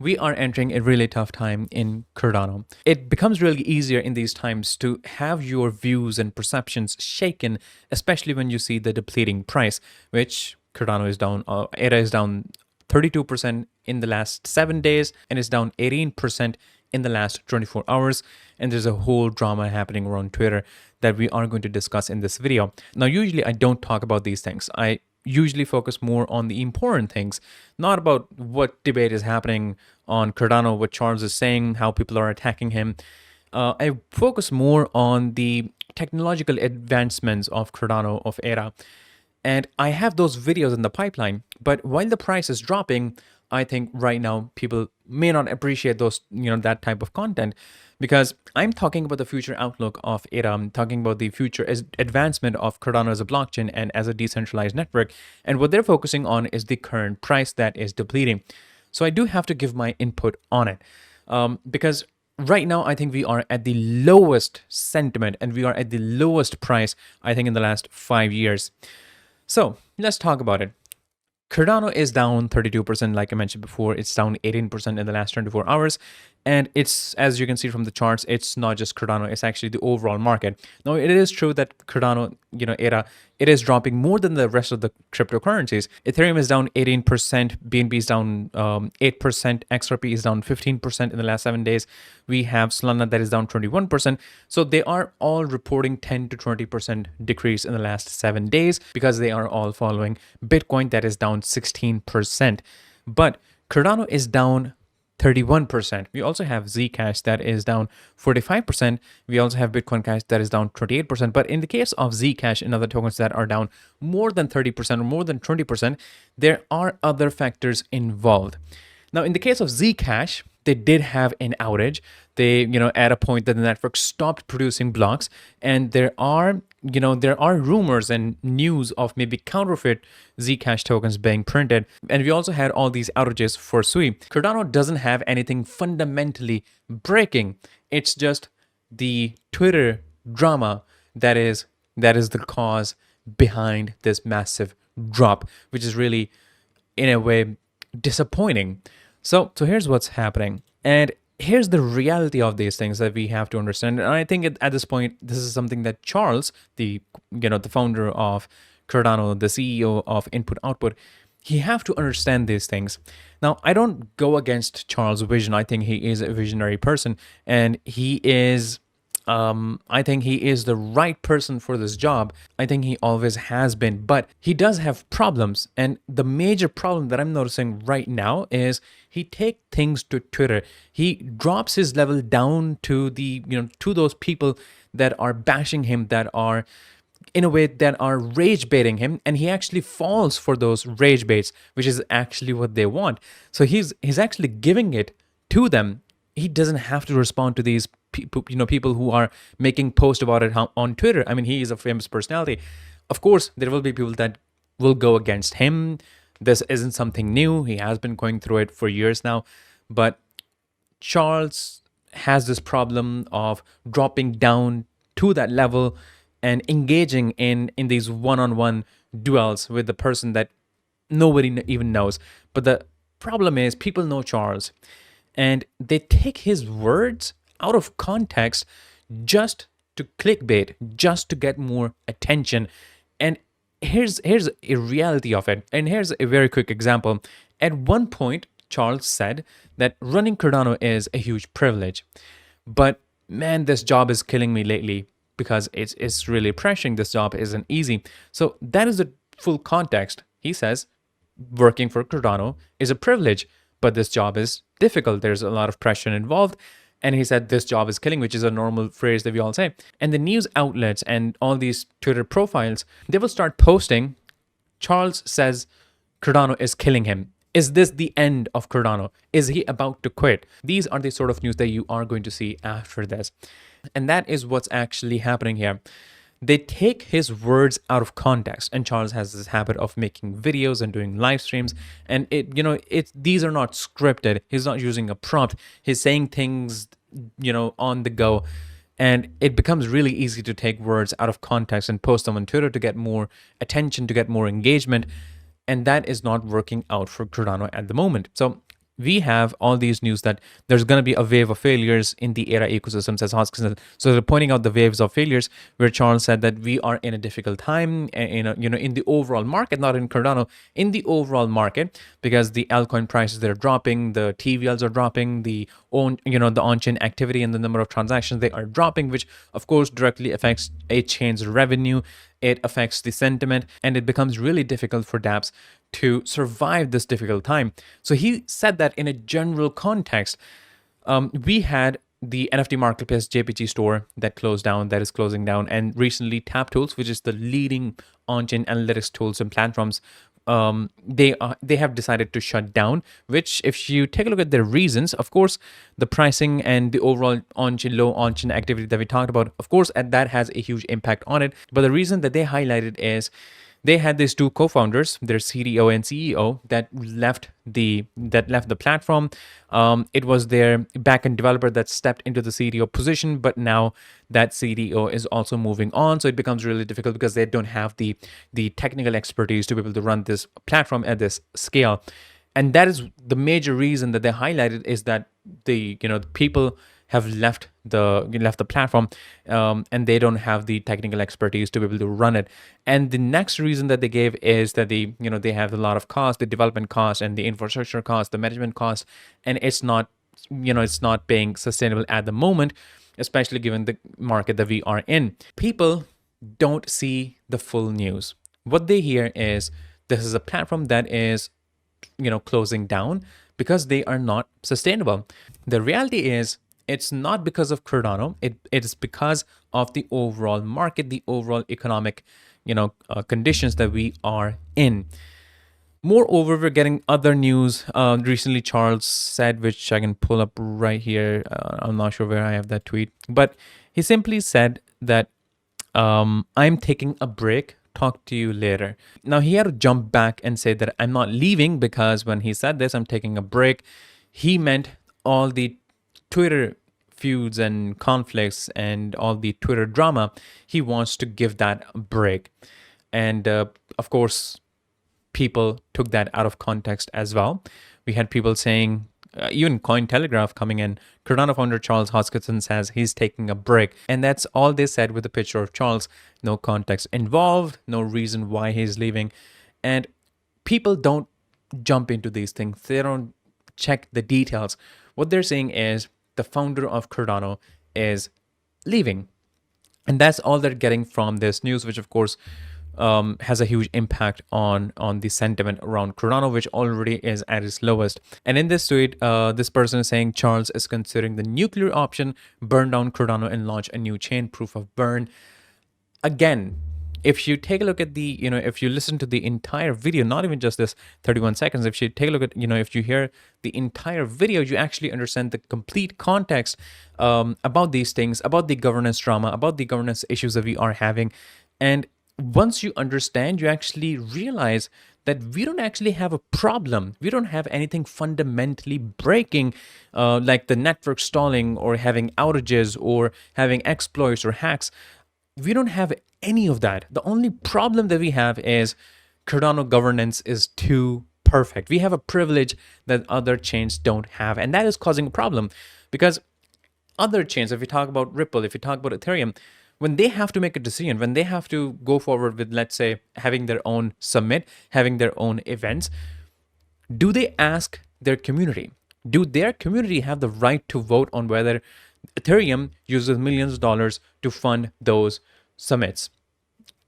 we are entering a really tough time in Cardano. It becomes really easier in these times to have your views and perceptions shaken, especially when you see the depleting price, which Cardano is down, ADA is down 32% in the last 7 days and is down 18% in the last 24 hours. And there's a whole drama happening around Twitter that we are going to discuss in this video. Now, usually I don't talk about these things. I usually focus more on the important things, not about what debate is happening on Cardano, what Charles is saying, how people are attacking him. I focus more on the technological advancements of Cardano, of ERA. And I have those videos in the pipeline. But while the price is dropping, I think right now people may not appreciate those, that type of content, because I'm talking about the future outlook of ERA. I'm talking about the future advancement of Cardano as a blockchain and as a decentralized network. And what they're focusing on is the current price that is depleting. So I do have to give my input on it, because right now I think we are at the lowest sentiment and we are at the lowest price, I think, in the last 5 years. So let's talk about it. Cardano is down 32%, like I mentioned before. It's down 18% in the last 24 hours. And it's, as you can see from the charts, it's not just Cardano, it's actually the overall market. Now, it is true that Cardano, ERA, it is dropping more than the rest of the cryptocurrencies. Ethereum is down 18%, BNB is down 8%, XRP is down 15% in the last 7 days. We have Solana that is down 21%. So they are all reporting 10 to 20% decrease in the last 7 days because they are all following Bitcoin that is down 16%. But Cardano is down 31%. We also have Zcash that is down 45%. We also have Bitcoin Cash that is down 28%. But in the case of Zcash and other tokens that are down more than 30% or more than 20%, there are other factors involved. Now, in the case of Zcash, they did have an outage. They, at a point that the network stopped producing blocks, and there are rumors and news of maybe counterfeit Zcash tokens being printed. And we also had all these outages for Sui. Cardano doesn't have anything fundamentally breaking. It's just the Twitter drama that is the cause behind this massive drop, which is really, in a way, disappointing. So here's what's happening. And here's the reality of these things that we have to understand. And I think at this point, this is something that Charles, the founder of Cardano, the CEO of Input Output, he have to understand these things. Now, I don't go against Charles' vision. I think he is a visionary person, and he is I think he is the right person for this job. I think he always has been, but he does have problems. And the major problem that I'm noticing right now is he takes things to Twitter. He drops his level down to to those people that are bashing him, that are, in a way, that are rage baiting him, and he actually falls for those rage baits, which is actually what they want. So he's actually giving it to them. He doesn't have to respond to these people who are making posts about it on Twitter. I mean, he is a famous personality. Of course, there will be people that will go against him. This isn't something new. He has been going through it for years now. But Charles has this problem of dropping down to that level and engaging in these one-on-one duels with the person that nobody even knows. But the problem is people know Charles, and they take his words out of context just to clickbait, just to get more attention. And here's a reality of it. And here's a very quick example. At one point, Charles said that running Cardano is a huge privilege. But man, this job is killing me lately because it's really pressuring. This job isn't easy. So that is the full context. He says working for Cardano is a privilege, but this job is difficult. There's a lot of pressure involved. And he said this job is killing, which is a normal phrase that we all say. And the news outlets and all these Twitter profiles, they will start posting, Charles says Cardano is killing him. Is this the end of Cardano? Is he about to quit? These are the sort of news that you are going to see after this. And that is what's actually happening here. They take his words out of context, and Charles has this habit of making videos and doing live streams, and these are not scripted. He's not using a prompt. He's saying things, on the go, and it becomes really easy to take words out of context and post them on Twitter to get more attention, to get more engagement, and that is not working out for Cardano at the moment. So we have all these news that there's going to be a wave of failures in the ADA ecosystem, says Hoskinson. So they're pointing out the waves of failures, where Charles said that we are in a difficult time, in the overall market, not in Cardano, in the overall market, because the altcoin prices, they're dropping, the TVLs are dropping, the on-chain activity and the number of transactions, they are dropping, which of course directly affects a chain's revenue. It affects the sentiment, and it becomes really difficult for dApps to survive this difficult time. So he said that in a general context, we had the NFT marketplace JPG store that closed down, that is closing down, and recently Tap Tools, which is the leading on-chain analytics tools and platforms, they have decided to shut down. Which, if you take a look at their reasons, of course, the pricing and the overall on-chain low on-chain activity that we talked about, of course, and that has a huge impact on it. But the reason that they highlighted is they had these two co-founders, their CDO and CEO, that left the platform. It was their backend developer that stepped into the CDO position, but now that CDO is also moving on. So it becomes really difficult because they don't have the technical expertise to be able to run this platform at this scale. And that is the major reason that they highlighted, is that the people have left the platform, and they don't have the technical expertise to be able to run it. And the next reason that they gave is that they have a lot of cost, the development cost and the infrastructure cost, the management cost, and it's not being sustainable at the moment, especially given the market that we are in. People don't see the full news. What they hear is this is a platform that is closing down because they are not sustainable. The reality is, it's not because of Cardano. It is because of the overall market, the overall economic, conditions that we are in. Moreover, we're getting other news. Recently, Charles said, which I can pull up right here. I'm not sure where I have that tweet, but he simply said that I'm taking a break. Talk to you later. Now, he had to jump back and say that I'm not leaving, because when he said this, I'm taking a break, he meant all the Twitter feuds and conflicts and all the Twitter drama. He wants to give that a break. And of course, people took that out of context as well. We had people saying, even Cointelegraph coming in, Cardano founder Charles Hoskinson says he's taking a break. And that's all they said with a picture of Charles. No context involved, no reason why he's leaving. And people don't jump into these things. They don't check the details. What they're saying is the founder of Cardano is leaving. And that's all they're getting from this news, which of course has a huge impact on the sentiment around Cardano, which already is at its lowest. And in this tweet, this person is saying Charles is considering the nuclear option, burn down Cardano and launch a new chain, proof of burn. Again, if you take a look at the, if you listen to the entire video, not even just this 31 seconds, if you take a look at, if you hear the entire video, you actually understand the complete context about these things, about the governance drama, about the governance issues that we are having. And once you understand, you actually realize that we don't actually have a problem. We don't have anything fundamentally breaking, like the network stalling or having outages or having exploits or hacks. We don't have any of that. The only problem that we have is Cardano governance is too perfect. We have a privilege that other chains don't have, and that is causing a problem, because other chains, if we talk about Ripple, if we talk about Ethereum, when they have to make a decision, when they have to go forward with, let's say, having their own summit, having their own events, do they ask their community? Do their community have the right to vote on whether Ethereum uses millions of dollars to fund those summits?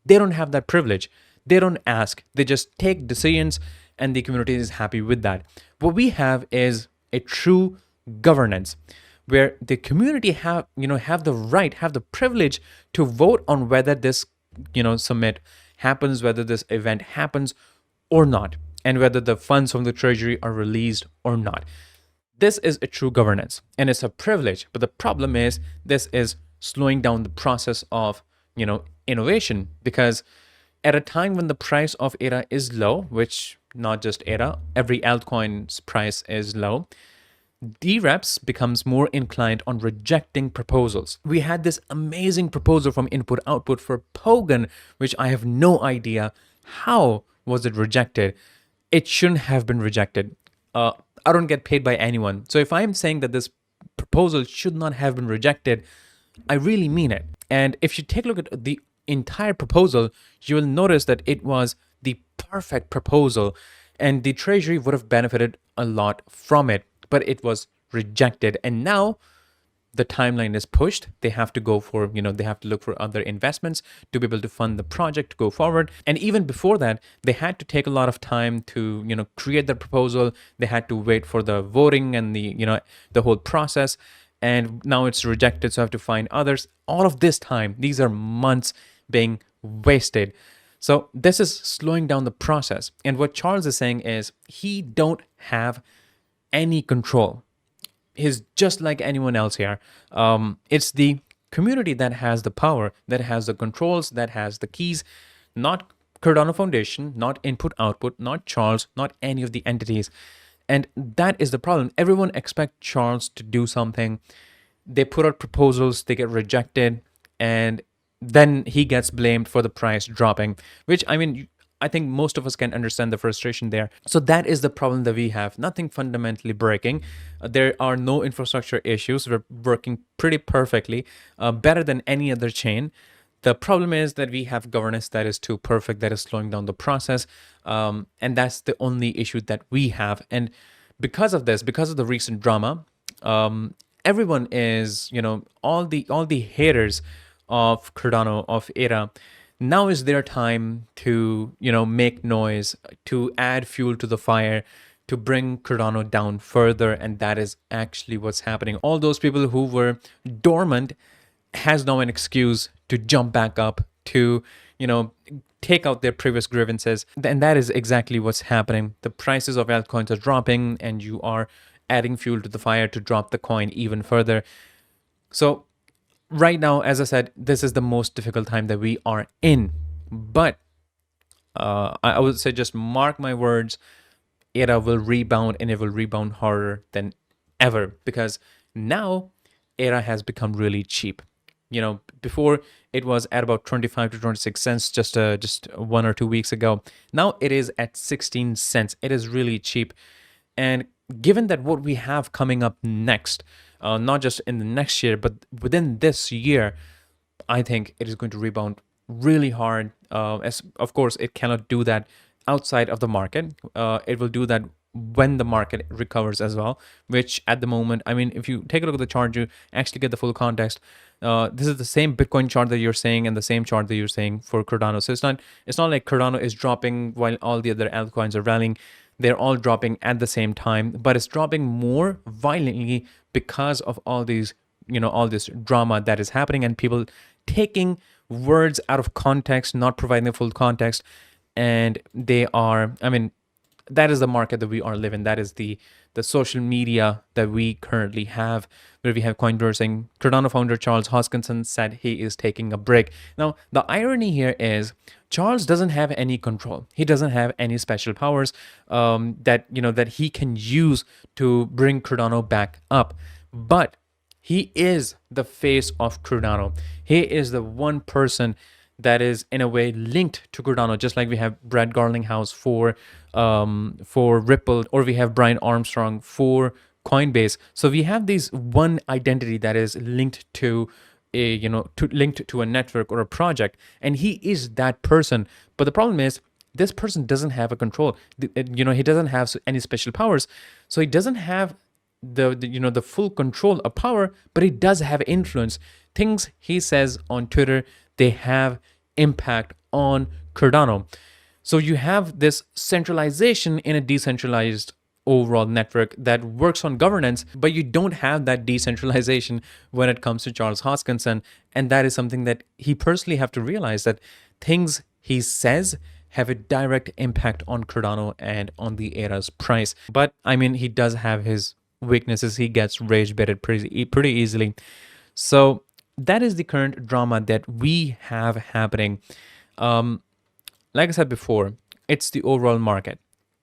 They don't have that privilege. They don't ask. They just take decisions, and the community is happy with that. What we have is a true governance, where the community have the right, have the privilege to vote on whether this summit happens, whether this event happens or not, and whether the funds from the treasury are released or not. This is a true governance, and it's a privilege. But the problem is, this is slowing down the process of innovation, because at a time when the price of ADA is low, which not just ADA, every altcoin's price is low, D-Reps becomes more inclined on rejecting proposals. We had this amazing proposal from Input Output for Pogon, which I have no idea how was it rejected. It shouldn't have been rejected. I don't get paid by anyone. So if I'm saying that this proposal should not have been rejected, I really mean it. And if you take a look at the entire proposal, you will notice that it was the perfect proposal and the treasury would have benefited a lot from it, but it was rejected. And now the timeline is pushed. They have to go for, they have to look for other investments to be able to fund the project to go forward. And even before that, they had to take a lot of time to, create the proposal. They had to wait for the voting and the whole process. And now it's rejected, so I have to find others. All of this time, these are months being wasted. So this is slowing down the process. And what Charles is saying is he don't have any control. He's just like anyone else here. It's the community that has the power, that has the controls, that has the keys, not Cardano Foundation, not input output, not Charles, not any of the entities. And that is the problem. Everyone expects Charles to do something. They put out proposals, they get rejected, and then he gets blamed for the price dropping, which, I think most of us can understand the frustration there. So that is the problem that we have. Nothing fundamentally breaking. There are no infrastructure issues. We're working pretty perfectly, better than any other chain. The problem is that we have governance that is too perfect, that is slowing down the process. And that's the only issue that we have. And because of this, because of the recent drama, everyone is, all the haters of Cardano, of ERA, now is their time to, make noise, to add fuel to the fire, to bring Cardano down further. And that is actually what's happening. All those people who were dormant has now an excuse to jump back up, to, take out their previous grievances. And that is exactly what's happening. The prices of altcoins are dropping and you are adding fuel to the fire to drop the coin even further. So right now, as I said, this is the most difficult time that we are in. But I would say just mark my words, ERA will rebound, and it will rebound harder than ever, because now ERA has become really cheap. Before it was at about 25 to 26 cents just 1 or 2 weeks ago. Now it is at 16 cents. It is really cheap. And given that what we have coming up next, not just in the next year, but within this year, I think it is going to rebound really hard. As of course, it cannot do that outside of the market. It will do that when the market recovers as well, which at the moment, if you take a look at the chart, you actually get the full context. This is the same Bitcoin chart that you're saying and the same chart that you're saying for Cardano. So it's not like Cardano is dropping while all the other altcoins are rallying. They're all dropping at the same time, but it's dropping more violently because of all these, all this drama that is happening and people taking words out of context, not providing the full context. And they are, that is the market that we are living. That is the social media that we currently have, where we have controversies. Cardano founder Charles Hoskinson said he is taking a break. Now, the irony here is Charles doesn't have any control. He doesn't have any special powers that he can use to bring Cardano back up. But he is the face of Cardano. He is the one person that is in a way linked to Cardano, just like we have Brad Garlinghouse for Ripple, or we have Brian Armstrong for Coinbase. So we have these one identity that is linked to linked to a network or a project, and he is that person. But the problem is, this person doesn't have a control. He doesn't have any special powers, so he doesn't have the full control of power, but he does have influence. Things he says on Twitter, they have impact on Cardano. So you have this centralization in a decentralized overall network that works on governance, but you don't have that decentralization when it comes to Charles Hoskinson. And that is something that he personally have to realize, that things he says have a direct impact on Cardano and on the ERA's price. But he does have his weaknesses. He gets rage baited pretty easily. So that is the current drama that we have happening. Like I said before, it's the overall market.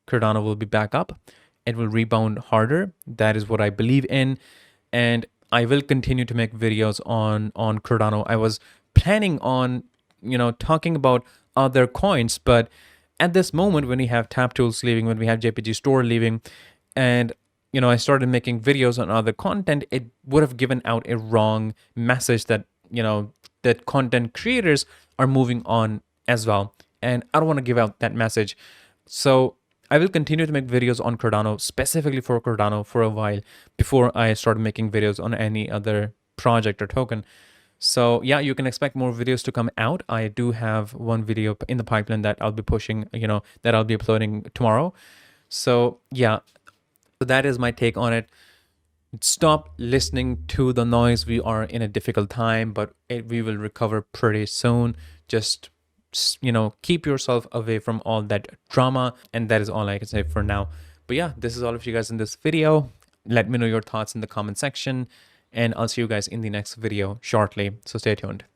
Cardano will be back up. It will rebound harder. That is what I believe in. And I will continue to make videos on Cardano. I was planning on, talking about other coins, but at this moment, when we have TapTools leaving, when we have JPG Store leaving, and I started making videos on other content, it would have given out a wrong message that, that content creators are moving on as well. And I don't want to give out that message. So I will continue to make videos on Cardano, specifically for Cardano, for a while before I start making videos on any other project or token. So yeah, you can expect more videos to come out. I do have one video in the pipeline that I'll be pushing, that I'll be uploading tomorrow. So yeah, so that is my take on it. Stop listening to the noise. We are in a difficult time, but we will recover pretty soon. Just keep yourself away from all that drama, and that is all I can say for now. But yeah, this is all of you guys in this video. Let me know your thoughts in the comment section, and I'll see you guys in the next video shortly, so stay tuned.